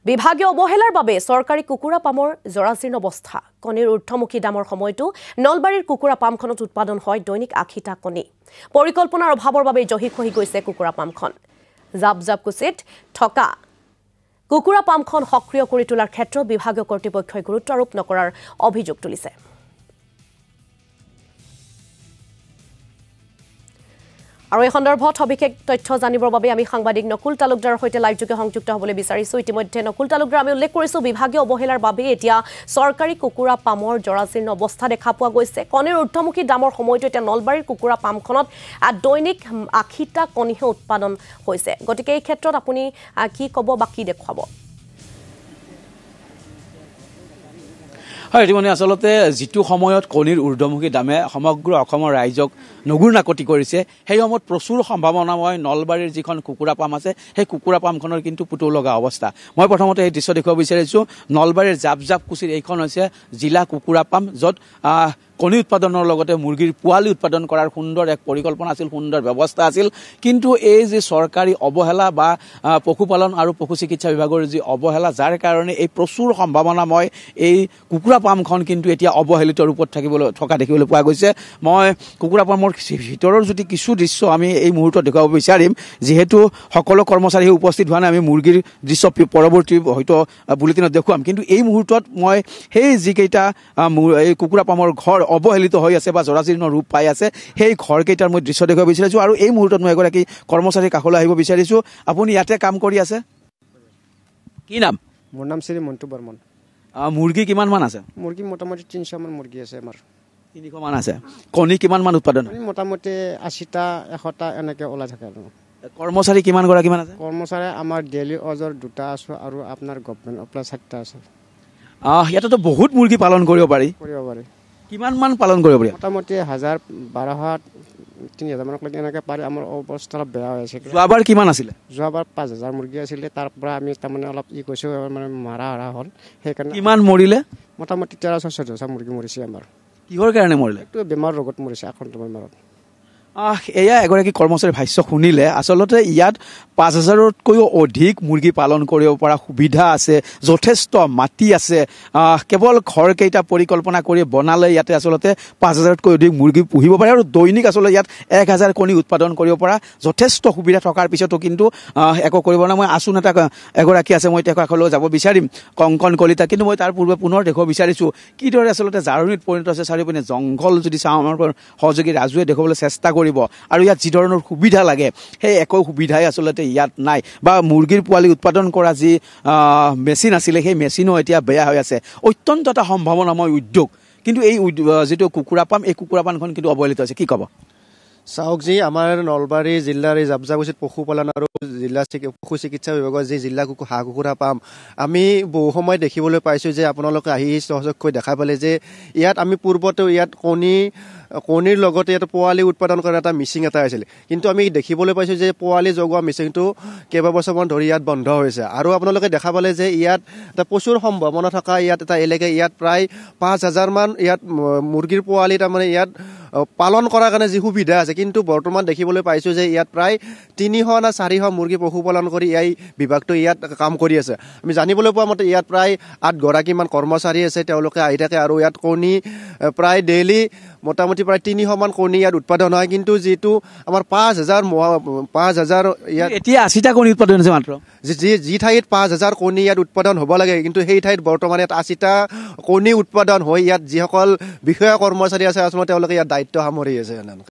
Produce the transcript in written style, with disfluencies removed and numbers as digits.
বিভাগীয় অৱহেলাৰ বাবে চৰকাৰী কুকুৰা পামৰ জৰাজীৰ্ণ অৱস্থা কণীৰ ঊৰ্ধ্বমুখী দামৰ সময়তো নলবাৰীৰ কুকুৰা পামখনত উৎপাদন হয় দৈনিক ৮০টা কণী পৰিকল্পনাৰ অভাৱৰ বাবে জহি খহি গৈছে কুকুৰা পামখন জাপ কুচিত থকা কুকুৰা পামখন সক্ৰিয় কৰি তোলাৰ ক্ষেত্ৰত বিভাগীয় কৰ্তৃপক্ষই গুৰুত্ব আৰোপ নকৰাৰ অভিযোগ তুলিছে আৰু এই সন্দৰ্ভত সবিশেষ তথ্য জানিবৰ বাবে আমি সাংবাদিক নকুল তালুকদাৰৰ সৈতে লাইভ যোগে সংযুক্ত হ'বলৈ বিচাৰিছো ইতিমধ্যে নকুল তালুকদাৰ আমি উল্লেখ কৰিছো বিভাগীয় অৱহেলাৰ বাবে এতিয়া চৰকাৰী কুকুৰা পামৰ জৰাজীৰ্ণ অৱস্থা দেখা পোৱা গৈছে কণীৰ ঊৰ্ধ্বমুখী দামৰ সময়তো এতিয়া নলবাৰীৰ কুকুৰা পামখনত দৈনিক ৮০টা কণীহে উৎপাদন হৈছে গতিকে এই ক্ষেত্ৰত আপুনি কি ক'ব বা কি দেখুৱাব হয় মানে আসলতে যেটো সময়ত কণীৰ ঊৰ্ধ্বমুখী দামে সমগ্ৰ অসমৰ ৰাইজক নগুৰ নাকতি কৰিছে সেই সময়ত প্ৰচুৰ সম্ভাৱনাময় নলবাৰীৰ যিখন কুকুৰা পাম আছে সেই কুকুৰা পামখনৰ কিন্তু পুতৌ লগা অৱস্থা মই প্ৰথমতে এই দৃশ্য দেখুৱাব বিচাৰিছো নলবাৰীৰ জাপ কুচিৰ এইখন হৈছে জিলা কুকুৰা পাম য'ত কণী উৎপাদনৰ লগতে মুৰ্গীৰ পোৱালি উৎপাদন কৰাৰ সুন্দৰ এক পৰিকল্পনা আছিল সুন্দৰ ব্যৱস্থা আছিল কিন্তু এই যে চৰকাৰী অৱহেলা বা পশুপালন আৰু পশু চিকিৎসা বিভাগৰ যি অৱহেলা যাৰ কাৰণে এই প্ৰচুৰ সম্ভাৱনাময় এই কুকুৰা পামখন কিন্তু এতিয়া অৱহেলিত ৰূপত থকা দেখিবলৈ পোৱা গৈছে মই কুকুৰা পামৰ ভিতৰৰ যদি কিছু দৃশ্য আমি এই মুহূৰ্তত দেখুৱাব বিচাৰিম যিহেতু সকলো কৰ্মচাৰী উপস্থিত হোৱা নাই আমি মুৰ্গীৰ দৃশ্য পৰৱৰ্তী হয়তো বুলেটিনত দেখুৱাম কিন্তু এই মুহূৰ্তত মই সেই যিকেইটা এই কুকুৰা পামৰ ঘৰ অৱহেলিত হৈ আছে বা জৰাজীৰ্ণ ৰূপ পাই আছে সেই ঘৰকেইটাৰ মই দৃশ্য দেখুৱাব বিচাৰিছো আৰু এই মুহূৰ্তত মই এগৰাকী কৰ্মচাৰীৰ কাষলৈ আহিব বিচাৰিছো আপুনি ইয়াতে কাম কৰি আছে কি নাম মোৰ নাম শ্ৰী মন্টু বৰ্মন মুৰ্গী কিমান মান আছে মুৰ্গী মোটামুটি 300 মান মুৰ্গী আছে আমাৰ 300 মান আছে কণী কিমান মান উৎপাদন মোটামুটি 80টা 100টা এনেকৈ ওলাই থাকে আৰু কৰ্মচাৰী কিমান গৰাকী মান আছে কৰ্মচাৰী আমাৰ ডেইলি অজৰ 2টা আছে আৰু আপোনাৰ গভৰ্ণমেণ্ট অপ্লাই 7টা আছে ইয়াতে বহুত মুৰ্গী পালন কৰিব পাৰি কিমান মান পালন কৰিব পাৰি মোটামুটি 1000 1200 3000 মানক লাগি এনেকৈ পাৰি আমাৰ অৱস্থা বেয়া হৈ আছে যোৱাবাৰ কিমান আছিলে যোৱাবাৰ 5000 মুৰ্গী আছিলে তাৰ পৰা আমি তাৰমানে অলপ কৈছো মানে মাৰা হ'ল সেইকাৰণে কিমান মৰিলে মোটামুটি 1300 মুৰ্গী মৰিছে আমাৰ কিহৰ কাৰণে মৰিলে এইটো বেমাৰ ৰোগত মৰিছে আক্ৰান্ত বেমাৰত এয়া এগৰাকী কৰ্মচাৰী ভাষ্য শুনিলে আচলতে ইয়াত 5000তকৈও অধিক মুৰ্গী পালন কৰিব পৰা সুবিধা আছে যথেষ্ট মাটি আছে কেৱল ঘৰকেইটা পৰিকল্পনা কৰি বনালে ইয়াতে আচলতে 5000তকৈ অধিক মুৰ্গী পুহিব পাৰে আৰু দৈনিক আচলতে ইয়াত 1000 কণী উৎপাদন কৰিব পৰা যথেষ্ট সুবিধা থকাৰ পিছতো কিন্তু একো কৰিব নাই মই আছো নেতা এগৰাকী আছে মই তেওঁ কাষলৈ যাব বিচাৰিম কংকন কলিতা কিন্তু মই তাৰ পূৰ্বে পুনৰ দেখুৱাব বিচাৰিছো কিদৰে আচলতে জাৰণিত পৰিণত আছে চাৰিওপিনে জংঘল যদি চাওঁ আমাৰ সহযোগী ৰাজুৱে দেখুৱাবলৈ চেষ্টা কৰিব আৰু ইয়াত যি ধৰণৰ সুবিধা লাগে সেই একো সুবিধাই আচলতে ইয়াত নাই বা মুৰ্গীৰ পোৱালি উৎপাদন কৰা যি মেচিন আছিলে সেই মেচিনো এতিয়া বেয়া হৈ আছে অত্যন্ত এটা সম্ভাৱনাময় উদ্যোগ কিন্তু এই যেটো কুকুৰা পাম এই কুকুৰা পামখন কিন্তু অৱহেলিত আছে কি ক'ব চাওক যি আমাৰ নলবাৰী জিলাৰ জাপজাগুচিত পশুপালন আৰু জিলা পশু চিকিৎসা বিভাগৰ যি জিলা হাঁহ কুকুৰা পাম আমি বহু সময় দেখিবলৈ পাইছোঁ যে আপোনালোকে আহি সহযোগকৈ দেখা পালে যে ইয়াত আমি পূৰ্বতেও ইয়াত কণীৰ লগতে ইয়াত পোৱালি উৎপাদন কৰা এটা মিচিং এটা আছিল কিন্তু আমি দেখিবলৈ পাইছোঁ যে পোৱালি জগোৱা মিচিংটো কেইবাবছৰমান ধৰি ইয়াত বন্ধ হৈছে আৰু আপোনালোকে দেখা পালে যে ইয়াত এটা প্ৰচুৰ সম্ভাৱনা থকা ইয়াত এটা এলেকা ইয়াত প্ৰায় 5000 মান ইয়াত মুৰ্গীৰ পোৱালি তাৰমানে ইয়াত পালন কৰাৰ কাৰণে যি সুবিধা আছে কিন্তু বৰ্তমান দেখিবলৈ পাইছোঁ যে ইয়াত প্ৰায় 300 না 400 মুৰ্গী পশুপালন কৰি এই বিভাগটো ইয়াত কাম কৰি আছে আমি জানিবলৈ পোৱা মতে ইয়াত প্ৰায় 8 গৰাকীমান কৰ্মচাৰী আছে তেওঁলোকে আহি থাকে আৰু ইয়াত কণী প্ৰায় ডেইলি মোটামুটি প্ৰায় 300 মান কণী ইয়াত উৎপাদন হয় কিন্তু যেটো আমাৰ 5000 ইয়াত এতিয়া 80টা কণী উৎপাদন হৈছে মাত্ৰ যি ঠাইত 5000 কণী ইয়াত উৎপাদন হ'ব লাগে কিন্তু সেই ঠাইত বৰ্তমান ইয়াত 80টা কণী উৎপাদন হৈ ইয়াত যিসকল বিষয়া কৰ্মচাৰী আছে আচলতে তেওঁলোকে ইয়াত দায়িত্ব সামৰি আছে